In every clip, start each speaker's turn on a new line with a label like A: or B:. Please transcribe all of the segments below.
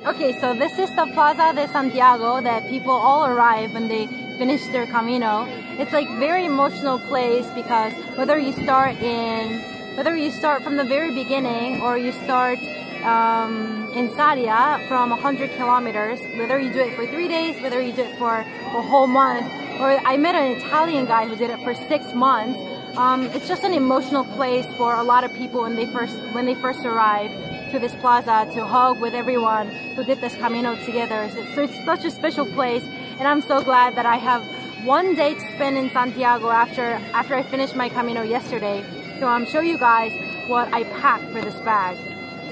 A: Okay, so this is the Plaza de Santiago that people all arrive when they finish their Camino. It's like very emotional place because whether you start from the very beginning or you start in Sadia from 100 kilometers, whether you do it for 3 days, whether you do it for a whole month, or I met an Italian guy who did it for 6 months. It's just an emotional place for a lot of people when they first arrive to this plaza to hug with everyone who did this Camino together. So it's such a special place, and I'm so glad that I have one day to spend in Santiago after I finished my Camino yesterday. So I'm show you guys what I packed for this bag.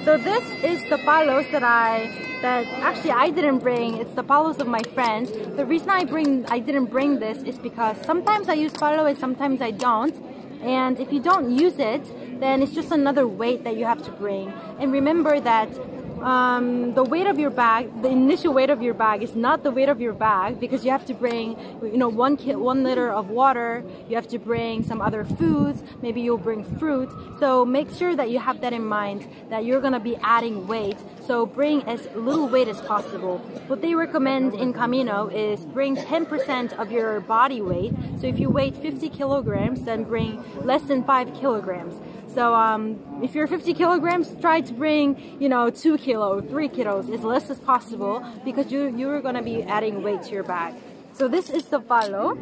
A: So this is the palos that actually I didn't bring. It's the palos of my friends. The reason I didn't bring this is because sometimes I use palo and sometimes I don't. And if you don't use it, then it's just another weight that you have to bring. And remember that the weight of your bag, the initial weight of your bag is not the weight of your bag, because you have to bring, you know, 1 liter of water, you have to bring some other foods, maybe you'll bring fruit. So make sure that you have that in mind, that you're gonna be adding weight. So bring as little weight as possible. What they recommend in Camino is bring 10% of your body weight. So if you weigh 50 kilograms, then bring less than 5 kilograms. So if you're 50 kilograms, try to bring, you know, 2 kilos, 3 kilos, as less as possible, because you're gonna be adding weight to your bag. So this is the palo.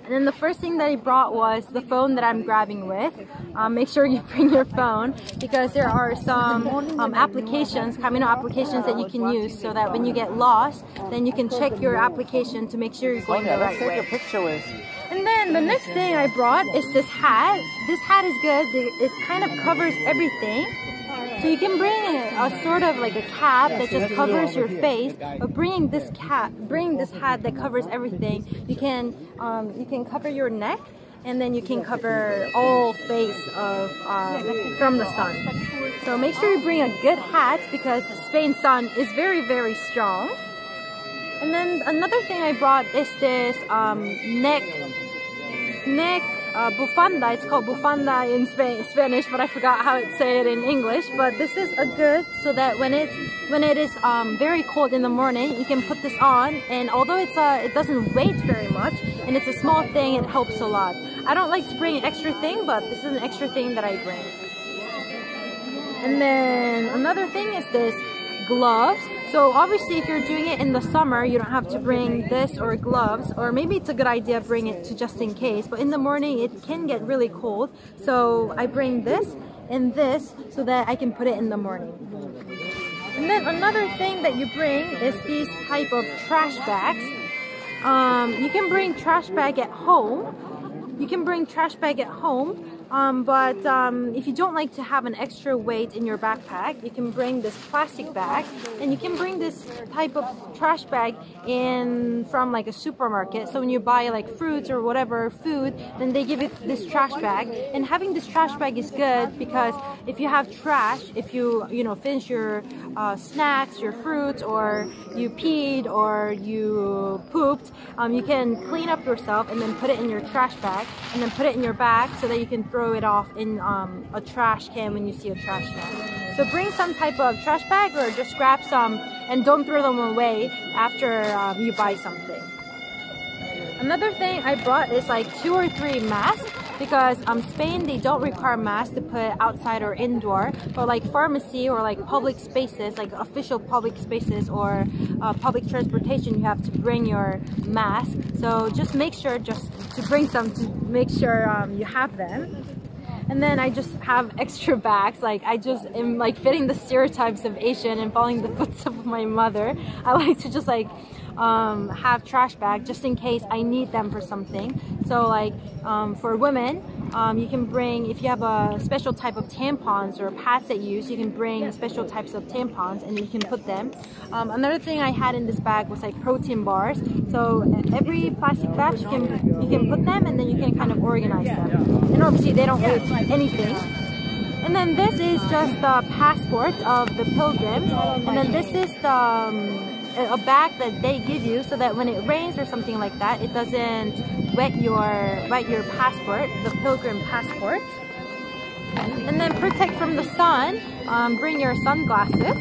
A: And then the first thing that I brought was the phone that I'm grabbing with. Make sure you bring your phone, because there are some applications, Camino applications that you can use, so that when you get lost, then you can check your application to make sure you're going the right way.
B: Let's take a picture with.
A: And then the next thing I brought is this hat. This hat is good. It kind of covers everything. So you can bring a sort of like a cap that just covers your face, but bring this hat that covers everything. You can cover your neck, and then you can cover all face from the sun. So make sure you bring a good hat, because Spain's sun is very, very strong. And then another thing I brought is this neck bufanda. It's called bufanda in Spanish, but I forgot how to say it in English. But this is a good, so that when it is very cold in the morning, you can put this on. And although it doesn't weigh very much, and it's a small thing, it helps a lot. I don't like to bring an extra thing, but this is an extra thing that I bring. And then another thing is this gloves. So obviously if you're doing it in the summer, you don't have to bring this or gloves, or maybe it's a good idea to bring it to just in case, but in the morning it can get really cold. So I bring this and this so that I can put it in the morning. And then another thing that you bring is these type of trash bags. You can bring trash bag at home. But if you don't like to have an extra weight in your backpack, you can bring this plastic bag, and you can bring this type of trash bag from like a supermarket. So when you buy like fruits or whatever food, then they give it this trash bag. And having this trash bag is good, because if you have trash, if you finish your snacks, your fruits, or you peed or you pooped, you can clean up yourself and then put it in your trash bag, and then put it in your bag so that you can throw it off in a trash can when you see a trash can. So bring some type of trash bag, or just grab some and don't throw them away after you buy something. Another thing I brought is like 2 or 3 masks, because Spain, they don't require masks to put outside or indoor, but like pharmacy or like public spaces, like official public spaces or public transportation, you have to bring your mask. So just make sure to bring some, to make sure you have them. And then I just have extra bags. Like I just am like fitting the stereotypes of Asian and following the footsteps of my mother. I like to just like have trash bag just in case I need them for something. So like for women, you can bring, if you have a special type of tampons or pads that you use, you can bring special types of tampons and you can put them. Another thing I had in this bag was like protein bars. So every plastic bag you can put them, and then you can kind of organize them. And obviously they don't weigh anything. And then this is just the passport of the pilgrims. And then this is a bag that they give you so that when it rains or something like that, it doesn't wet your passport, the pilgrim passport. And then protect from the sun, bring your sunglasses.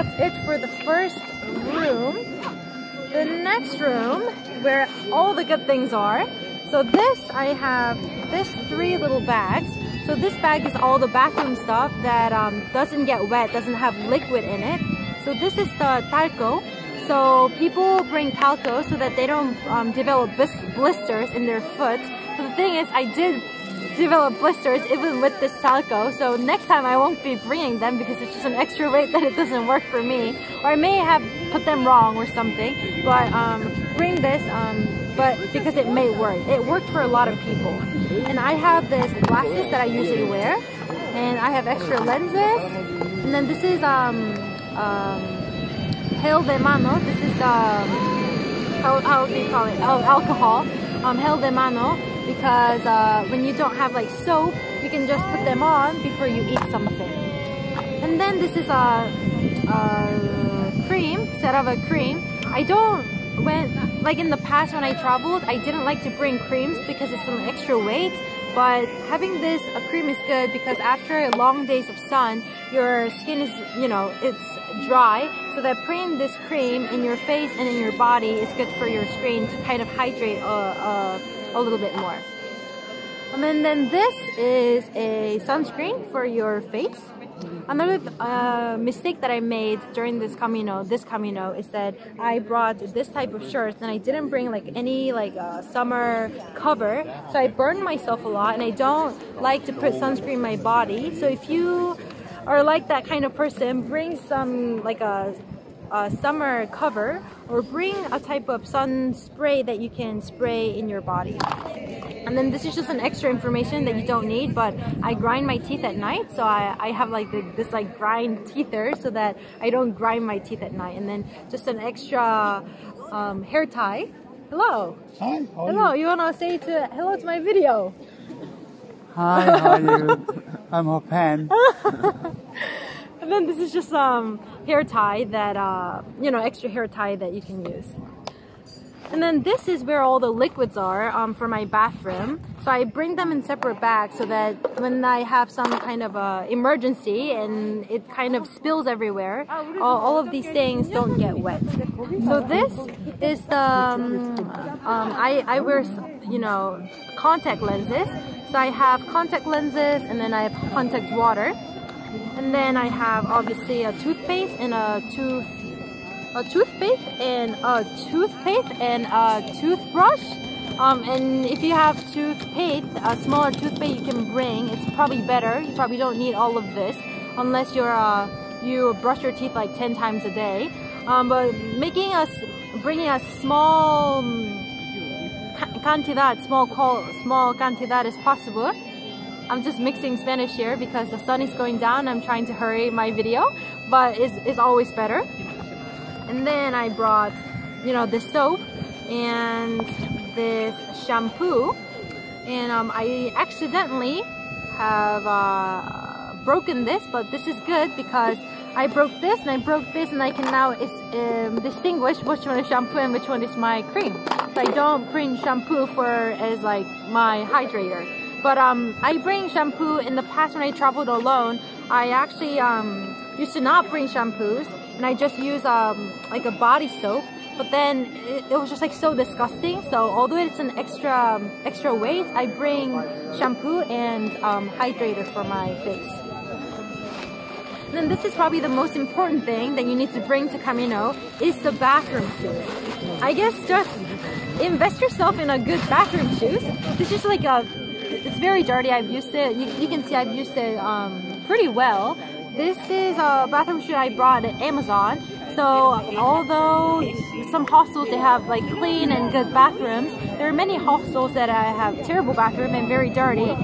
A: that's it for the first room. The next room, where all the good things are. So this, I have this 3 little bags. So this bag is all the bathroom stuff that doesn't get wet, doesn't have liquid in it. So this is the talco. So people bring talco so that they don't develop blisters in their foot. So the thing is, I did develop blisters even with this talco. So next time I won't be bringing them because it's just an extra weight that it doesn't work for me. Or I may have put them wrong or something. But bring this, but because it may work. It worked for a lot of people. And I have this glasses that I usually wear. And I have extra lenses. And then this is gel de mano. This is the, how do you call it? Oh, alcohol. Gel de mano. Because when you don't have like soap, you can just put them on before you eat something. And then this is a cream, instead of a cream. I don't, like in the past when I traveled, I didn't like to bring creams because it's an extra weight. But having this cream is good because after long days of sun, your skin is, you know, it's dry. So that putting this cream in your face and in your body is good for your skin to kind of hydrate a little bit more. And then this is a sunscreen for your face. Another mistake that I made during this Camino is that I brought this type of shirt and I didn't bring like any summer cover. So I burned myself a lot and I don't like to put sunscreen in my body. So if you are like that kind of person, bring some like a summer cover or bring a type of sun spray that you can spray in your body. And then this is just an extra information that you don't need, but I grind my teeth at night, so I have like this like grind teether so that I don't grind my teeth at night. And then just an extra hair tie. Hello.
B: Hi.
A: Hello. You wanna say hello to my video?
B: Hi. How are you? I'm a fan.
A: And then this is just hair tie that you know, extra hair tie that you can use. And then this is where all the liquids are for my bathroom. So I bring them in separate bags so that when I have some kind of emergency and it kind of spills everywhere, all of these things don't get wet. So this is the, I wear, you know, contact lenses. So I have contact lenses and then I have contact water. And then I have obviously a toothpaste and a toothpaste and a toothbrush. And if you have toothpaste, a smaller toothpaste you can bring. It's probably better. You probably don't need all of this unless you brush your teeth like 10 times a day. But bringing a small cantidad, small cantidad is possible. I'm just mixing Spanish here because the sun is going down. I'm trying to hurry my video, but it's always better. And then I brought, you know, this soap and this shampoo. And I accidentally have broken this, but this is good because I broke this and I broke this, and I can now distinguish which one is shampoo and which one is my cream. So I don't bring shampoo as like my hydrator. But I bring shampoo. In the past when I traveled alone, I actually used to not bring shampoos, and I just use like a body soap. But then it was just like so disgusting. So although it's an extra weight, I bring shampoo and hydrator for my face. And then this is probably the most important thing that you need to bring to Camino is the bathroom shoes. I guess just invest yourself in a good bathroom shoes. This is like it's very dirty. I've used it. You can see I've used it pretty well. This is a bathroom shoe I brought at Amazon. So although some hostels they have like clean and good bathrooms, there are many hostels that have terrible bathroom and very dirty.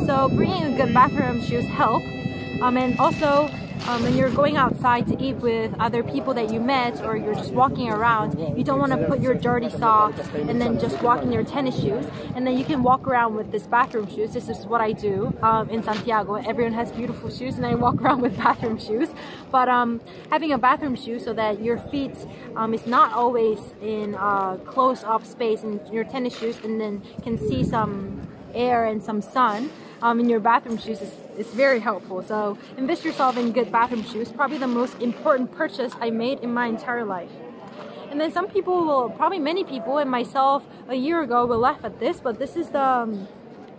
A: So bringing a good bathroom shoes help. And also when you're going outside to eat with other people that you met, or you're just walking around, you don't want to put your dirty socks and then just walk in your tennis shoes. And then you can walk around with this bathroom shoes. This is what I do in Santiago. Everyone has beautiful shoes and I walk around with bathroom shoes. But having a bathroom shoe so that your feet is not always in close off space in your tennis shoes, and then can see some air and some sun. in your bathroom shoes is very helpful. So invest yourself in good bathroom shoes. Probably the most important purchase I made in my entire life. And then some people will, probably many people and myself a year ago will laugh at this, but this is the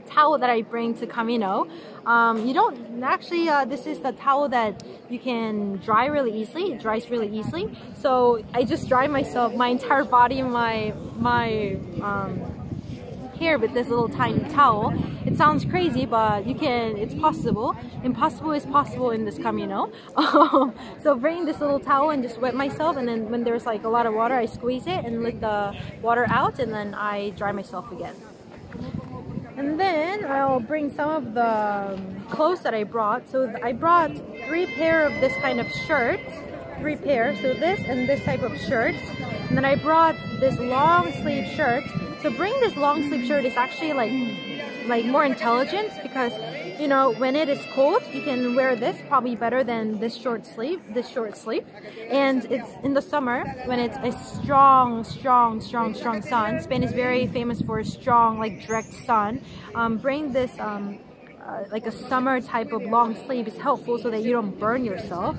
A: towel that I bring to Camino. You don't actually, this is the towel that you can dry really easily. It dries really easily. So I just dry myself, my entire body, my hair with this little tiny towel. It sounds crazy, but you can, it's possible. Impossible is possible in this Camino. So bring this little towel and just wet myself, and then when there's like a lot of water, I squeeze it and let the water out, and then I dry myself again. And then I'll bring some of the clothes that I brought. So I brought 3 pair of this kind of shirts, 3 pairs. So this and this type of shirts. And then I brought this long sleeve shirt. So bring this long sleeve shirt is actually like more intelligent, because you know, when it is cold, you can wear this probably better than this short sleeve. And it's in the summer when it's a strong sun. Spain is very famous for a strong, like direct sun. Bring this like a summer type of long sleeve is helpful so that you don't burn yourself.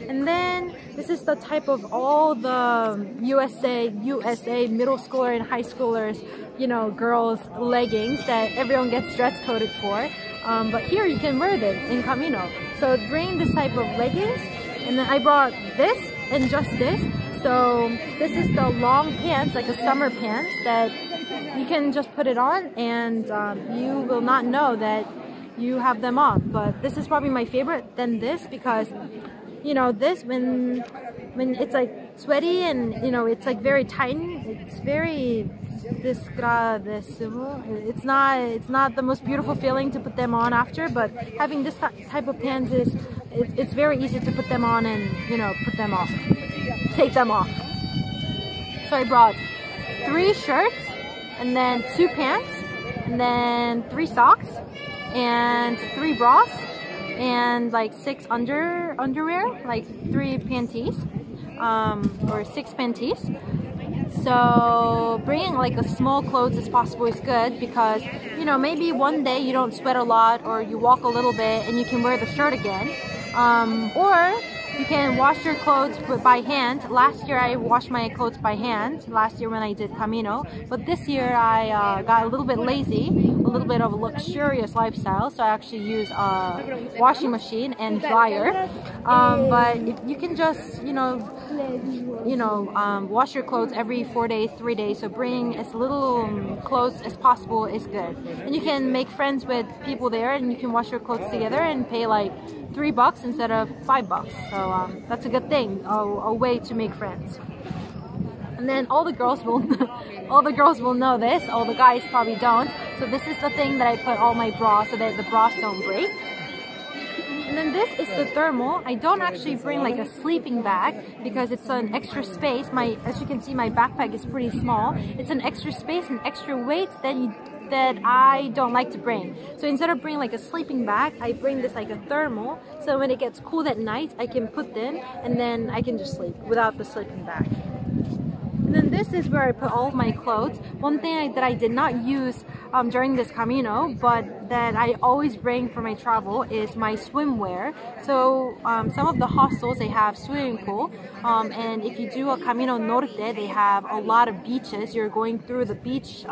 A: And then this is the type of all the USA middle schooler and high schoolers, you know, girls leggings that everyone gets dress coded for. But here you can wear them in Camino. So bring this type of leggings. And then I brought this and just this. So this is the long pants, like a summer pants that you can just put it on, and you will not know that you have them on. But this is probably my favorite than this, because you know, this when it's like sweaty and you know it's like very tight, it's very it's not the most beautiful feeling to put them on after, but having this type of pants is it's very easy to put them on and you know take them off. So I brought 3 shirts and then 2 pants and then 3 socks and 3 bras and like 6 underwear, like 3 panties, or 6 panties. So bringing like as small clothes as possible is good, because you know, maybe one day you don't sweat a lot or you walk a little bit and you can wear the shirt again, or you can wash your clothes by hand. Last year I washed my clothes by hand, last year when I did Camino, but this year I got a little bit lazy, a little bit of a luxurious lifestyle, so I actually use a washing machine and dryer. But if you can just wash your clothes every 4 days, 3 days, so bring as little clothes as possible is good. And you can make friends with people there, and you can wash your clothes together and pay like $3 instead of $5. So that's a good thing, a way to make friends. And then all the girls will know this, all the guys probably don't. So this is the thing that I put all my bras so that the bras don't break. And then this is the thermal. I don't actually bring like a sleeping bag because it's an extra space. As you can see, my backpack is pretty small. It's an extra space and extra weight that I don't like to bring. So instead of bringing like a sleeping bag, I bring this like a thermal. So when it gets cold at night, I can put them and then I can just sleep without the sleeping bag. And then this is where I put all of my clothes. One thing that I did not use during this Camino, but that I always bring for my travel, is my swimwear. So some of the hostels, they have swimming pool, and if you do a Camino Norte, they have a lot of beaches. You're going through the beach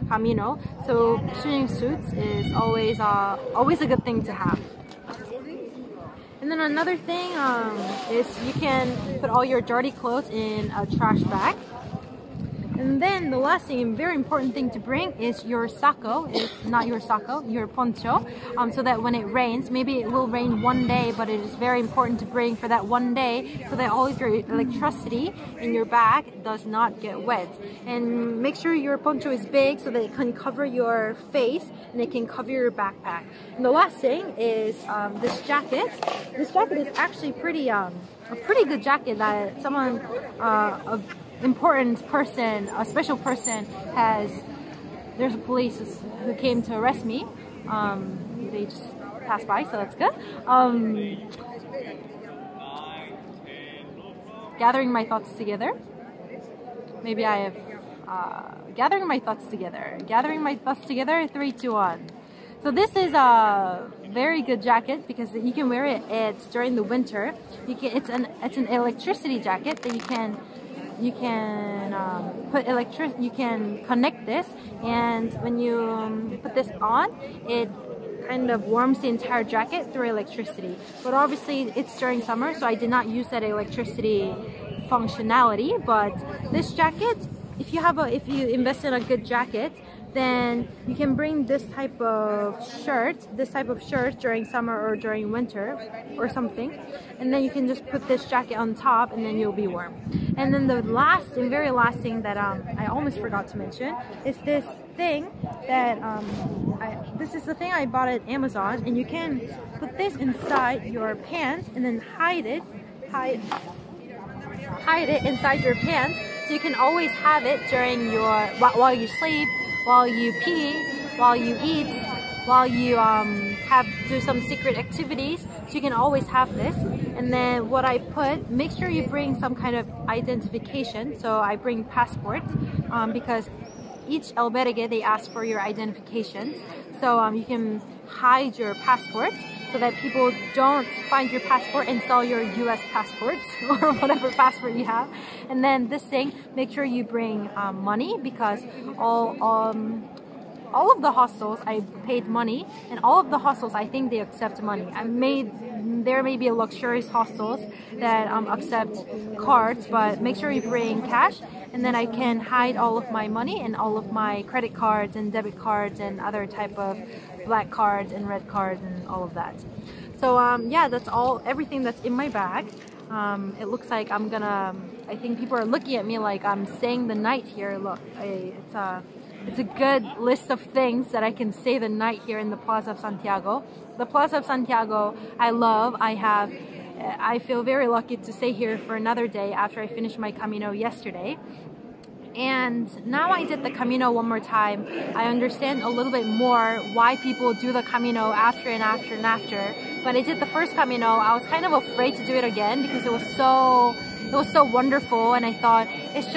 A: Camino, so swimming suits is always a good thing to have. And then another thing is you can put all your dirty clothes in a trash bag. And then the last thing, and very important thing to bring, is your saco. It's not your saco, your poncho, so that when it rains, maybe it will rain one day, but it is very important to bring for that one day so that all of your electricity in your bag does not get wet. And make sure your poncho is big so that it can cover your face and it can cover your backpack. And the last thing is this jacket. This jacket is actually a pretty good jacket that someone, important person, a special person has. There's a police who came to arrest me. They just passed by, so that's good. Gathering my thoughts together. Maybe I have gathering my thoughts together. Gathering my thoughts together. 3, 2, 1. So this is a very good jacket because you can wear it. It's during the winter. It's an electricity jacket that you can you can connect this, and when you put this on, it kind of warms the entire jacket through electricity. But obviously it's during summer, so I did not use that electricity functionality. But this jacket, if you invest in a good jacket, then you can bring this type of shirt during summer or during winter or something, and then you can just put this jacket on top and then you'll be warm. And then the last and very last thing that I almost forgot to mention is this thing that this is the thing I bought at Amazon, and you can put this inside your pants and then hide it inside your pants, so you can always have it during your while you sleep, while you pee, while you eat, while you do some secret activities. So you can always have this. And then what I put, make sure you bring some kind of identification. So I bring passport because each albergue they ask for your identifications. So you can hide your passport so that people don't find your passport and sell your US passport or whatever passport you have. And then this thing, make sure you bring money, because all of the hostels I paid money, and all of the hostels I think they accept money. There may be a luxurious hostels that accept cards, but make sure you bring cash, and then I can hide all of my money and all of my credit cards and debit cards and other type of black cards and red cards and all of that. So yeah, that's everything that's in my bag. It looks like I think people are looking at me like I'm staying the night here. Look, it's a good list of things that I can stay the night here in the Plaza of Santiago. The Plaza of Santiago, I love. I feel very lucky to stay here for another day after I finished my Camino yesterday. And now I did the Camino one more time, I understand a little bit more why people do the Camino after and after and after. When I did the first Camino, I was kind of afraid to do it again because it was so wonderful, and I thought it's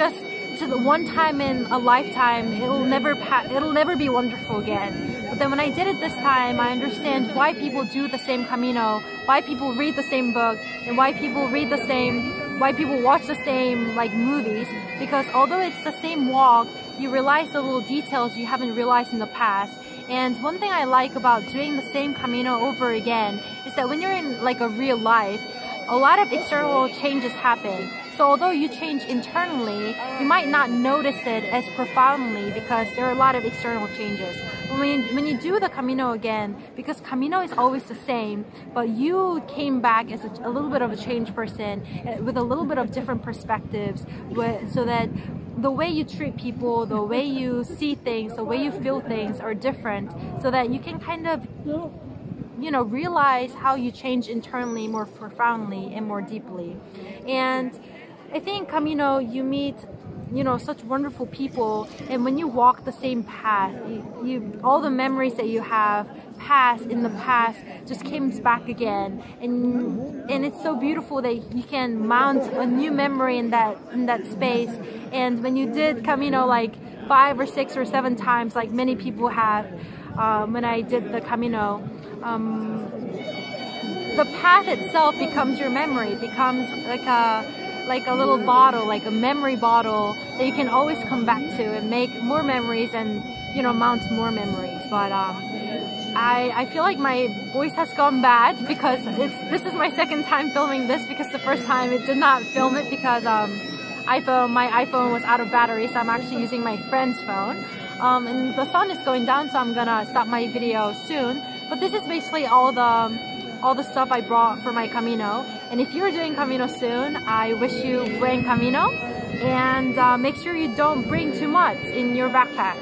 A: the one time in a lifetime, it'll never be wonderful again. But then when I did it this time, I understand why people do the same Camino, why people read the same book, and why people watch the same movies. Because although it's the same walk, you realize the little details you haven't realized in the past. And one thing I like about doing the same Camino over again is that when you're in a real life, a lot of external changes happen. So although you change internally, you might not notice it as profoundly because there are a lot of external changes. But when you do the Camino again, because Camino is always the same, but you came back as a little bit of a changed person with a little bit of different perspectives, so that the way you treat people, the way you see things, the way you feel things are different, so that you can kind of realize how you change internally more profoundly and more deeply. And I think Camino, you meet such wonderful people, and when you walk the same path, all the memories that you have in the past just comes back again, and it's so beautiful that you can mount a new memory in that space. And when you did Camino 5 or 6 or 7 times, like many people have, when I did the Camino, the path itself becomes your memory. It becomes like a little bottle, like a memory bottle that you can always come back to and make more memories and mount more memories. But I feel like my voice has gone bad because this is my second time filming this, because the first time it did not film it because my iPhone was out of battery, so I'm actually using my friend's phone. And the sun is going down, so I'm gonna stop my video soon. But this is basically all the stuff I brought for my Camino. And if you're doing Camino soon, I wish you buen Camino, and make sure you don't bring too much in your backpack.